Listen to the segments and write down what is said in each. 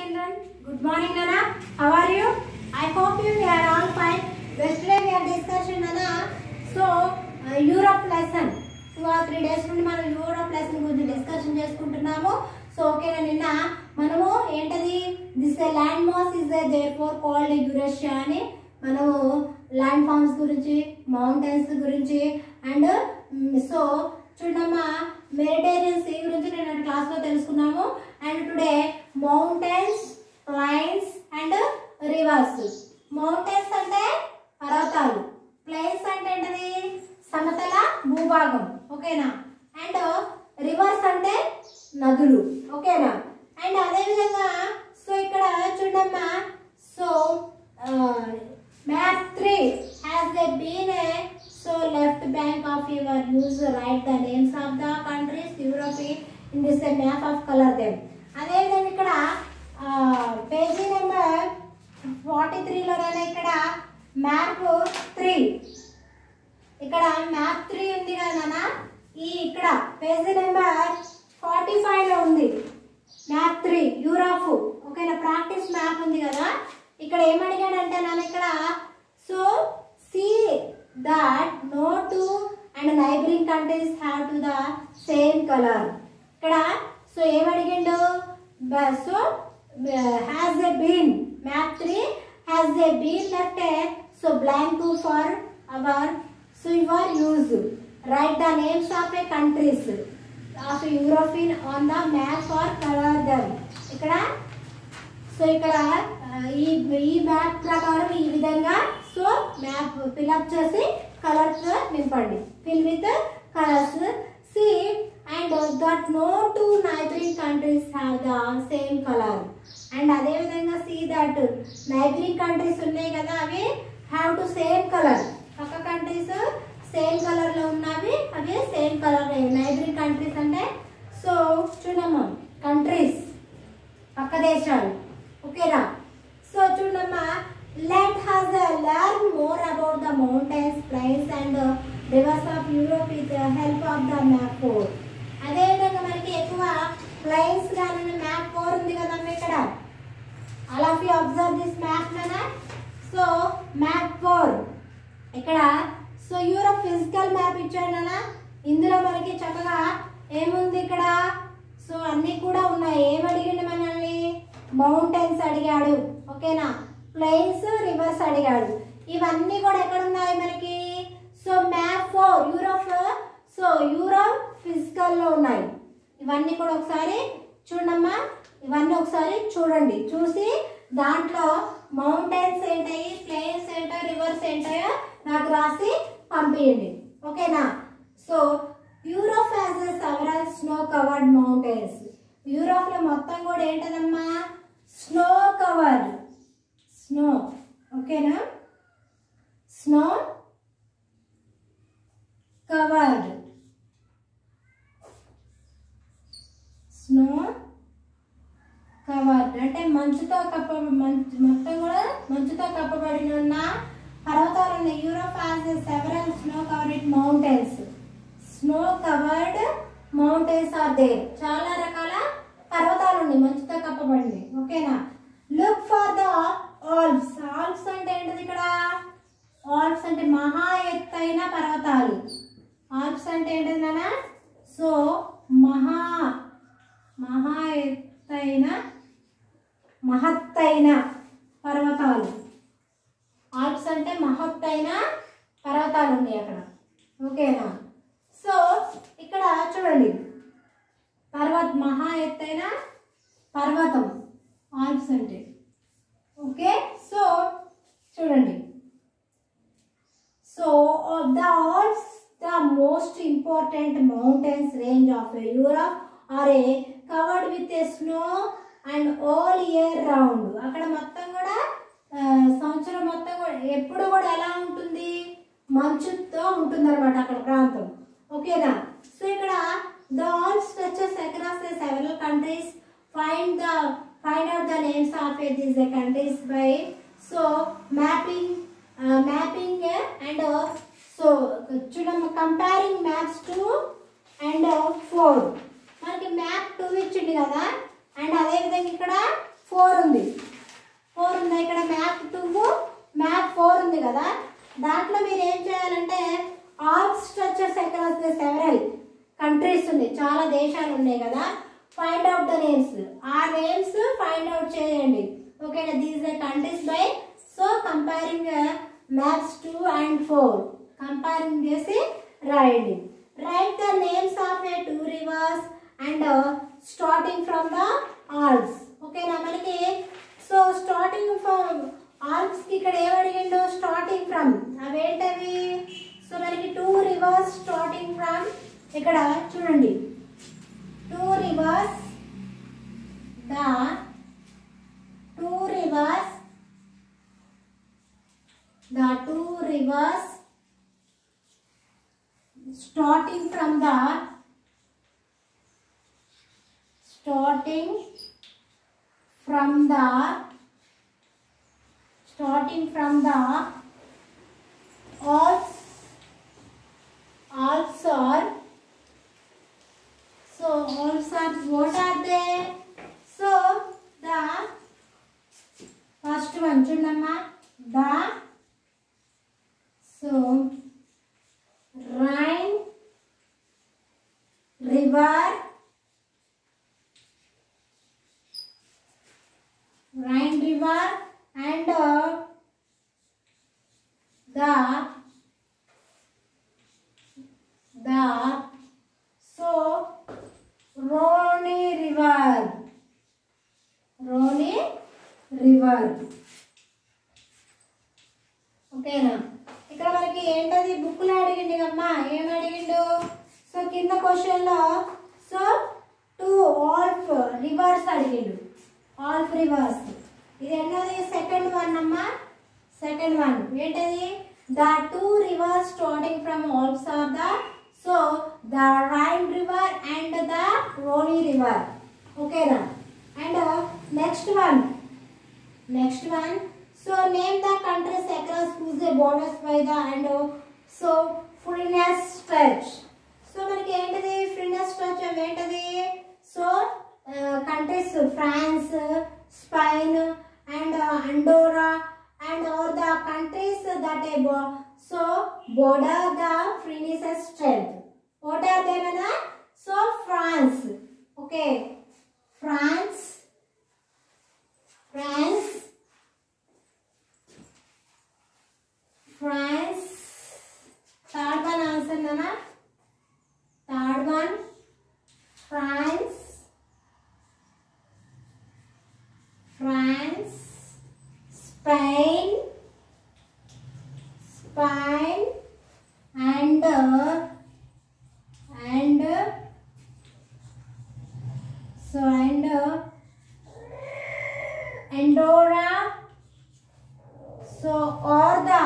children. Good morning, Nana. How are you? I hope you are all fine. Yesterday we are discussing, Nana. So, Europe lesson. 2 or 3 days నుండి మనం Europe lesson గురించి discussion చేసుకుంటున్నాము. So ఓకేనా, నిన్న మనము ఏంటది this land mass is therefore called Eurasia అని మనము ల్యాండ్ ఫార్మ్స్ గురించి మౌంటైన్స్ గురించి అండ్ సో చూడమ్మా మెడిటరేనియన్ సీ గురించి నేను క్లాస్ లో తెలుసుకున్నాము. And today mountains, planes and reverse. Mountains అంటే పర్వతాలు, ప్లైన్స్ అంటే ఏంటది సమతల భూభాగం, ఓకేనా. అండ్ రివర్స్ అంటే నదులు, ఓకేనా. అండ్ అదే విధంగా సో ఇక్కడ చూడమ్మా, so map 3 has there been a so left bank of your use write the names of the countries Europe in this map of color them. అదే విధంగా ఇక్కడ పేజీ నెంబర్ 43 లోనే ఇక్కడ మ్యాప్ 3, ఇక్కడ మ్యాప్ 3 ఉంది కదా నాన్న, ఈ ఇక్కడ పేజీ నెంబర్ 45 లో ఉంది మ్యాప్ 3 యూరోప్, ఓకేనా. ప్రాక్టీస్ మ్యాప్ ఉంది కదా, ఇక్కడ ఏమడిగాడంటే నాన్న ఇక్కడ so see that no two and neighboring countries have to the same color. ఇక్కడ సో ఏమడిగిండు, so has they been map 3 has they been left a so blank for our so your use write the names of a countries of European on the map for color them. ఇక్కడ so ఇక్కడ ఈ map ప్రకారం ఈ విధంగా so map fill up చేసి colours నింపండి, fill with colours. See and that no two neighbouring countries have the same colour. And అదే విధంగా సి దట్ నైబరింగ్ కంట్రీస్ ఉన్నాయి కదా, అవి హ్యావ్ టు సేమ్ కలర్. పక్క కంట్రీస్ సేమ్ కలర్ లో ఉన్నవి అవి సేమ్ కలర్. నైబరింగ్ కంట్రీస్ అంటే సో చూడమ్మా కంట్రీస్ పక్క దేశాలు, ఓకేనా. సో చూడమ్మా let us learn more about the mountains, plains and rivers of Europe with the help of the map 4. అదే విధంగా మనకి ఎక్కువ ప్లైన్స్ గాని మ్యాప్ 4 ఉంది కదా ఇక్కడ. All of you observe this map నానా. సో మ్యాప్ 4 ఇక్కడ సో యూరోప్ ఫిజికల్ మ్యాప్ ఇచ్చాడు నానా. ఇందులో మనకి చక్కగా ఏముంది ఇక్కడ సో అన్ని కూడా ఉన్నాయి. ఏం అడిగిండు మనల్ని, మౌంటైన్స్ అడిగాడు, ఓకేనా. ప్లైన్స్, రివర్స్ అడిగాడు. ఇవన్నీ కూడా ఎక్కడ ఉన్నాయి మనకి so map 4 Europe so Europe physical లో ఉన్నాయి. ఇవన్నీ కూడా ఒకసారి చూడమ్మా, ఇవన్నీ ఒకసారి చూడండి. చూసి దాంట్లో మౌంటైన్స్ ఏంటాయి, ప్లైన్స్ ఏంటో, రివర్స్ ఏంటాయో నాకు రాసి పంపించండి, ఓకేనా. So Europe has several snow covered mountains. Europe లో మొత్తం కూడా ఏంటదమ్మా స్నో కవర్డ్, స్నో, ఓకేనా. స్నో కవర్డ్, స్నో కవర్డ్ అంటే మంచుతో మొత్తం కూడా మంచుతో కప్పబడిన ఉన్న పర్వతాలు ఉన్నాయి. Europe has several snow covered mountains. Snow covered mountains are there. చాలా రకాల పర్వతాలు ఉన్నాయి మంచుతో కప్పబడింది, ఓకేనా. Look for the Alps. Alps అంటే ఏంటిది ఇక్కడ, ఆల్ప్స్ అంటే మహా ఎత్తైన పర్వతాలు. ఆల్ప్స్ అంటే ఏంటిది నాన్న, సో మహా ఎత్తైన మహత్తైన పర్వతాలు. ఆల్ప్స్ అంటే మహత్తైన పర్వతాలు ఉన్నాయి అక్కడ, ఓకేనా. సో ఇక్కడ చూడండి మహా ఎత్తైన పర్వతం ఆల్ప్స్ అంటే, ఓకే. సో చూడండి, so the Alps the most important mountains range of Europe are covered with snow and all year round. అక్కడ మొత్తం కూడా సంవత్సరం మొత్తం కూడా ఎప్పుడు కూడా ఎలా ఉంటుంది, మంచుతో ఉంటుంది అనమాట అక్కడ ప్రాంతం, ఓకేనా. సో ఇక్కడ the Alps stretches across the several countries. Find out the names of these countries by so mapping and so చూడమ్మా కంపేరింగ్ మ్యాప్స్ 2 and 4. మనకి మ్యాప్ 2 ఇచ్చింది కదా, అండ్ అదే విధంగా ఇక్కడ 4 ఆ నేమ్స్ ఫైండ్ అవుట్ చేయండి. ఓకేనా, these the countries by so comparing maps 2 and 4 comparing చేసి రాయండి. Right the names of A 2 rivers and starting from the Alps. ఓకేనా, మనకి సో స్టార్టింగ్ ఫ్రమ్ ఆల్ప్స్ కి ఇక్కడ ఏం అడిగిండు, స్టార్టింగ్ ఫ్రమ్ అవేంటవి. సో మనకి 2 rivers స్టార్టింగ్ ఫ్రమ్ ఇక్కడ చూడండి 2 rivers, the 2 rivers starting from the Alps are, so Alps are, what are they? So the first one chundamma, the so Rhine river and the so Rhone river. ఓకేనా, ఇక్కడ మనకి ఏంటది బుక్లో అడిగిండు అమ్మా, ఏం అడిగిండు. సో కింద క్వశ్చన్లో సో 2 ఆల్ప్ రివర్స్ అడిగిండు, ఆల్ప్ రివర్స్. ఇది ఏంటది, సెకండ్ వన్ అమ్మా, సెకండ్ వన్ ఏంటది, the 2 rivers starting from Alps are the so the Rhine river and the Rhone river. ఓకేనా, and next one so name the countries across whose borders by the and so Frines stretch. So మనకి ఏంటిది Pyrenees stretch ఏంటిది, so countries France, Spain and Andorra and all the countries that so border the Frines stretch. What are they, Nana? So France. Okay, France. Third one answer, Nana. Third one, France, Spain and so and Andorra. So are the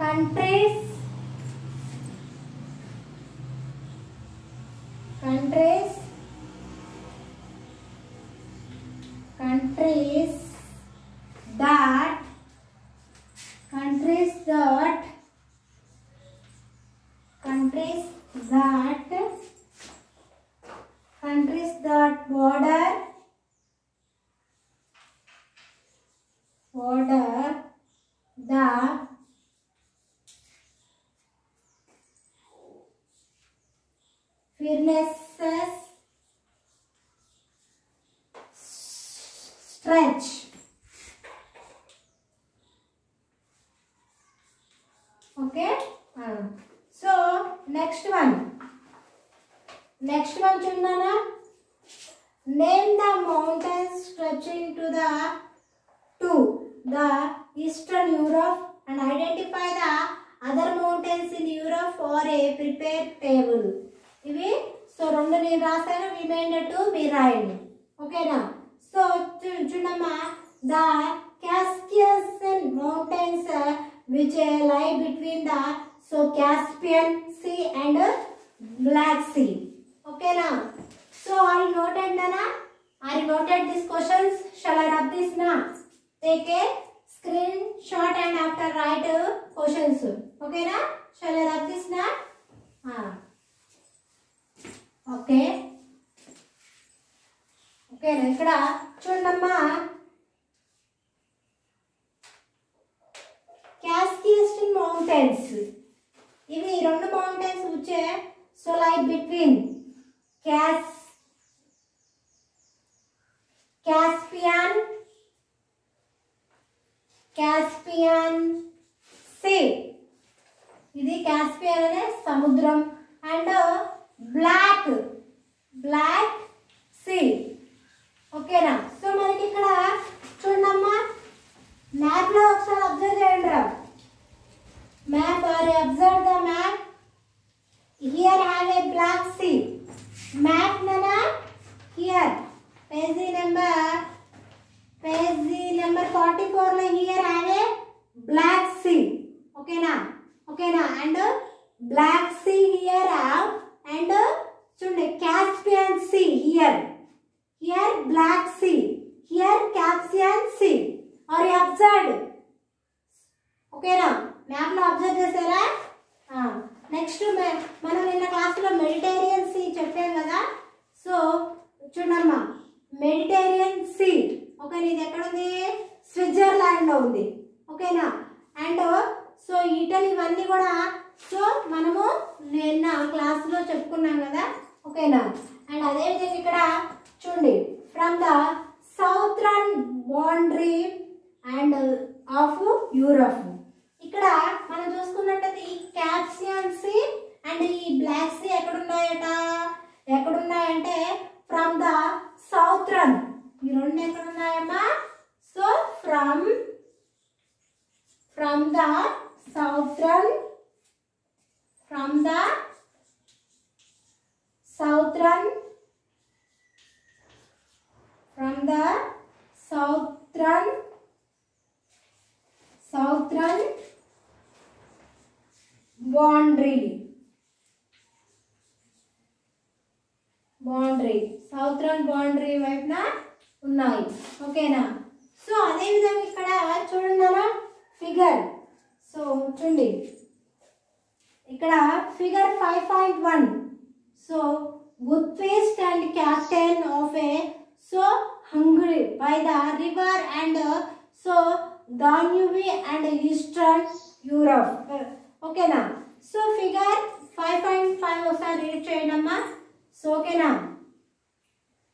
countries that border the Frines stretch. Okay, so next one chundana, name the mountains stretching to the eastern Europe and identify the other mountains in Europe for a prepared table. ఇవి so రెండు నేను రాసాను, reminder 2 మీరు రాయండి. ఓకేనా, so చూడమ్మా, the Caspian mountains which lie between the so Caspian Sea and Black Sea. ఓకేనా, so are you noted, Nana? Are you noted these questions? Shall I rub this now? Take a screenshot and after write questions. Okay na? Shall I rub this now? Okay. Okay na, ikkada chudamma, Caspian mountains. which so lie between Caspian Sea. ఇది Caspian అనే సముద్రం and black sea. ఓకేనా? So మనకి ఇక్కడ చూడమ్మా map లో ఒకసారి observe చేయండి రా. Map or observe the map. Here have a black sea. Map ననా హియర్ పేజీ నెంబర్ 44 లో here have a black sea. ఓకేనా? And black sea here have and చూడండి Caspian sea here black sea here Caspian sea are observed. ఓకేనా? Map లో observe చేశారా? Next మనం నిన్న class లో మెడిటేరియన్ సీ చెప్పాం కదా. సో చూడమ్మా మెడిటేరియన్ సీ. ఓకేనా? ఇది ఎక్కడ ఉంది? స్విట్జర్లాండ్ లో ఉంది. ఓకేనా? అండ్ సో ఇటలీ ఇవన్నీ కూడా సో మనము నిన్న క్లాస్ లో చెప్పుకున్నాం కదా. ఓకేనా? అండ్ అదేవిధంగా ఇక్కడ చూడండి from the southern boundary and of Europe. ఇక్కడ మనం చూసుకున్నట్టయితే ఈ కాస్పియన్ సీ అండ్ ఈ బ్లాక్ సీ ఎక్కడున్నాయంటే ఫ్రమ్ ద సౌత్రన్. ఈ రెండు ఎక్కడున్నాయమ్మా? So from the southern boundary southern boundary వైపున ఉన్నాయి. ఓకేనా? సో అదే విధంగా ఇక్కడ చూడండి ఫిగర్. సో చూడండి ఇక్కడ figure 5.1. So Budapest and captain of a so Hungary by the river and so Danube and Eastern Europe. ఓకేనా? సో ఫిగర్ 5.5 ఒకసారి రీడ్ చేయండి అమ్మా. సో ఓకేనా?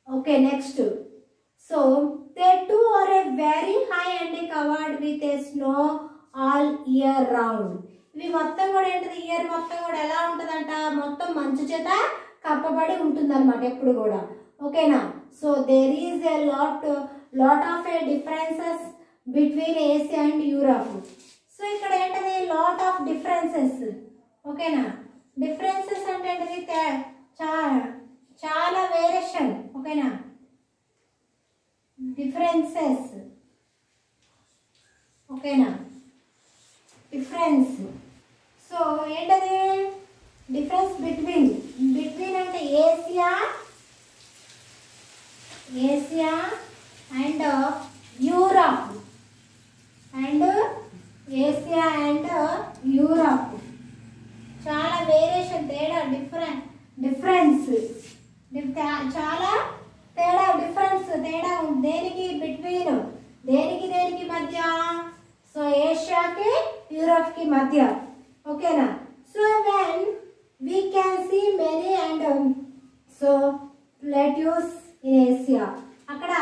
Okay next. So they too are a very high and covered with a snow all year round. ఇవి మొత్తం కూడా ఏంటిది? Year మొత్తం కూడా ఎలా ఉంటుందంట? మొత్తం మంచు చేత కప్పబడి ఉంటుంది అనమాట ఎప్పుడు కూడా. ఓకేనా? So there is a lot of a differences between Asia and Europe. So ఇక్కడ ఏంటది? Lot of differences. ఓకేనా? డిఫరెన్సెస్ అంటే ఏంటిది? చాలా వేరియేషన్. ఓకేనా? డిఫరెన్సెస్. ఓకేనా? డిఫరెన్స్. సో ఏంటది? డిఫరెన్స్ బిట్వీన్ అంటే ఏషియా అండ్ యూరప్ చాలా వేరియేషన్ తేడా డిఫరెన్స్ చాలా తేడా దేనికి బిట్వీన్ దేనికి మధ్య? సో ఏషియాకి యూరప్కి మధ్య. ఓకేనా? So when we can see many and so plateaus in Asia. అక్కడ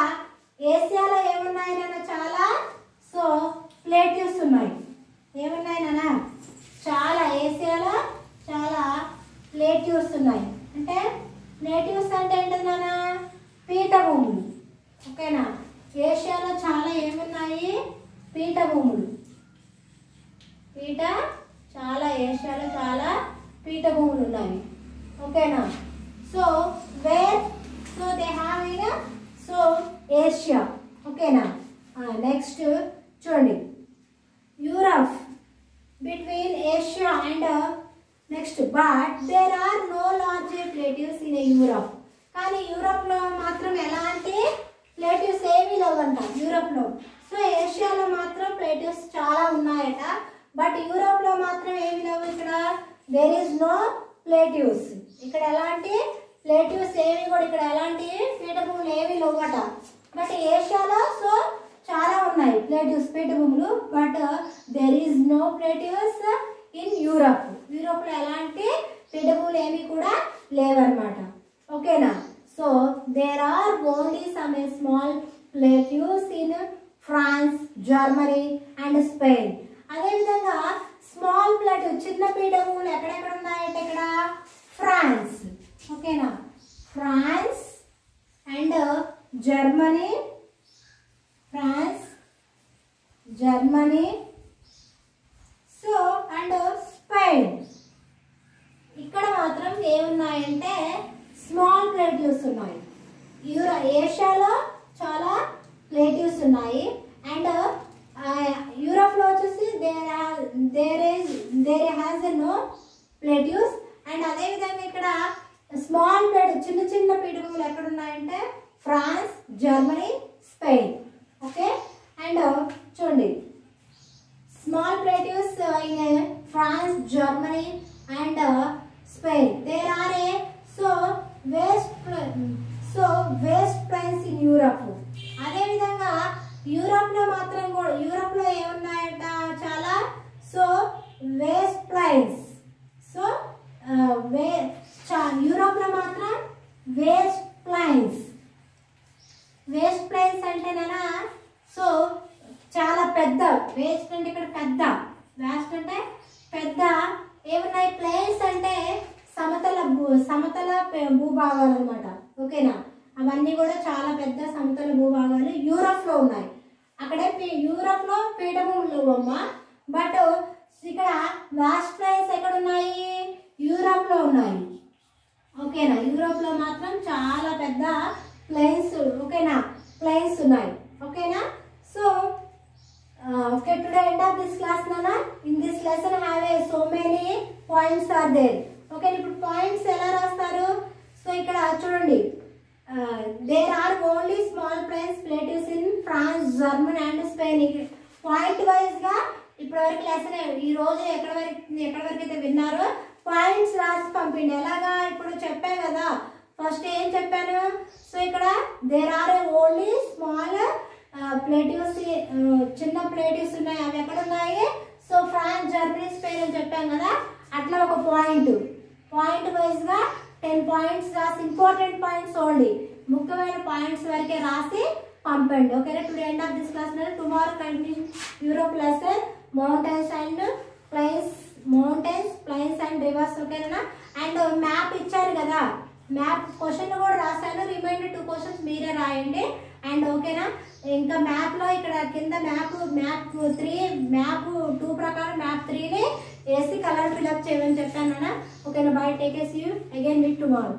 ఏషియాలో ఏమున్నాయి నాన్న? చాలా సో ప్లేట్యూస్ ఉన్నాయి. ఏమున్నాయి నాన్న? చాలా ఏషియాలో చాలా ప్లేట్యూస్ ఉన్నాయి. అంటే ప్లేట్యూస్ అంటే ఏంటది నాన్న? పీఠభూములు. ఓకేనా? ఏషియాలో చాలా ఏమున్నాయి? పీఠభూములు. ఏషియాలో చాలా పీఠభూములు ఉన్నాయి. ఓకేనా? So where so they have in so Asia. ఓకేనా? నెక్స్ట్ చూడండి Europe between Asia and next but there are no large plateaus in Europe. కానీ యూరప్లో మాత్రం ఎలాంటి ప్లేట్యూస్ ఏమీ లేవంట యూరప్లో. సో ఏషియాలో మాత్రం ప్లేట్యూస్ చాలా ఉన్నాయట. బట్ యూరప్లో మాత్రం ఏమి లేవు. ఇక్కడ దేర్ ఈజ్ నో ప్లేట్యూస్. ఇక్కడ ఎలాంటి ప్లేట్యూస్ ఏమి కూడా ఇక్కడ ఎలాంటి పీఠభూములు ఏమి లేవట. బట్ ఏషియాలో సో చాలా ఉన్నాయి ప్లేట్యూస్ పీఠభూములు. But there is no plateaus in Europe. యూరప్లో ఎలాంటి పీఠభూములు కూడా లేవన్నమాట. ఓకేనా. So there are only some small plateaus in France, Germany and Spain. అదేవిధంగా స్మాల్ ప్లేట్యూ చిన్న పీఠభూములు ఎక్కడెక్కడ ఉన్నాయంటే ఇక్కడ ఫ్రాన్స్. ఓకేనా. France and Germany, France, Germany, so and Spain. ఇక్కడ మాత్రం ఏమున్నాయంటే స్మాల్ ప్లేట్యూస్ ఉన్నాయి. ఏషియాలో చాలా ప్లేట్యూస్ ఉన్నాయి అండ్ యూరోప్ లో వచ్చేసి దేర్ హ్యాస్ నో ప్లేట్యూస్. అండ్ అదే విధంగా ఇక్కడ స్మాల్ ప్లేట్ చిన్న చిన్న పీఠభూములు ఎక్కడ ఉన్నాయంటే France, Germany, Spain. Okay. And చూడండి small plateaus in France, Germany and Spain. There are a vast plains in Europe. అదే విధంగా యూరప్ లో మాత్రం కూడా యూరప్ లో ఏమున్నాయంట చాలా వేస్ట్ ప్లైన్స్. సో యూరోప్ లో మాత్రం వేస్ట్ ప్లైన్స్. వేస్ట్ ప్లైన్స్ అంటేనా సో చాలా పెద్ద, వేస్ట్ అంటే ఇక్కడ పెద్ద, వేస్ట్ అంటే పెద్ద ఏమున్నాయి, ప్లైన్స్ అంటే సమతల భూభాగాలు అనమాట. ఓకేనా. అవన్నీ కూడా చాలా పెద్ద సమతల భూభాగాలు యూరోప్ లో ఉన్నాయి. అక్కడే యూరోప్ లో పీఠభూములు అమ్మ. బట్ ఇక్కడ వాస్ట్ ప్లైన్స్ ఎక్కడ ఉన్నాయి, యూరోప్ లో ఉన్నాయి. ఓకేనా. యూరోప్ లో మాత్రం చాలా పెద్ద ప్లైన్స్, ఓకేనా, ప్లైన్స్ ఉన్నాయి. ఓకేనా. So okay, today end of this class nana. In this lesson have so many points are there. Okay, ఇప్పుడు పాయింట్స్ ఎలా రాస్తారు. సో ఇక్కడ చూడండి there are only small plains plateaus in France, Germany and Spain. Point wise గా ఇప్పటి వరకు lesson ఈ రోజు ఎక్కడ వరకు అయితే విన్నారో పాయింట్స్ రాసి పంపిండి. ఎలాగా ఇప్పుడు చెప్పాను కదా, ఫస్ట్ ఏం చెప్పాను. సో ఇక్కడ దేర్ ఆర్ ఓన్లీ స్మాల్ ప్లేట్యూస్, చిన్న ప్లేట్యూస్ ఉన్నాయి. అవి ఎక్కడ ఉన్నాయి. సో ఫ్రాన్స్, జర్మనీ, స్పెయిన్ అని చెప్పాను కదా. అట్లా ఒక పాయింట్ వైజ్ గా 10 పాయింట్స్ రాసి ఇంపార్టెంట్ పాయింట్స్ ఓన్లీ, ముఖ్యమైన పాయింట్స్ వరకే రాసి పంపండి. ఓకేనా. Today end of this class. Tomorrow continue Europe lesson mountains and planes and reverse. ఓకేనా. అండ్ మ్యాప్ ఇచ్చారు కదా, మ్యాప్ క్వశ్చన్ కూడా రాశాను. రిమైండర్ 2 క్వశ్చన్స్ మీరే రాయండి. అండ్ ఓకేనా. ఇంకా మ్యాప్ లో ఇక్కడ కింద మ్యాప్ 2 ప్రకారం మ్యాప్ 3ని వేసి కలర్ ఫిల్అప్ చేయమని చెప్పాను. ఓకేనా. Bye, take care, see you again with tomorrow.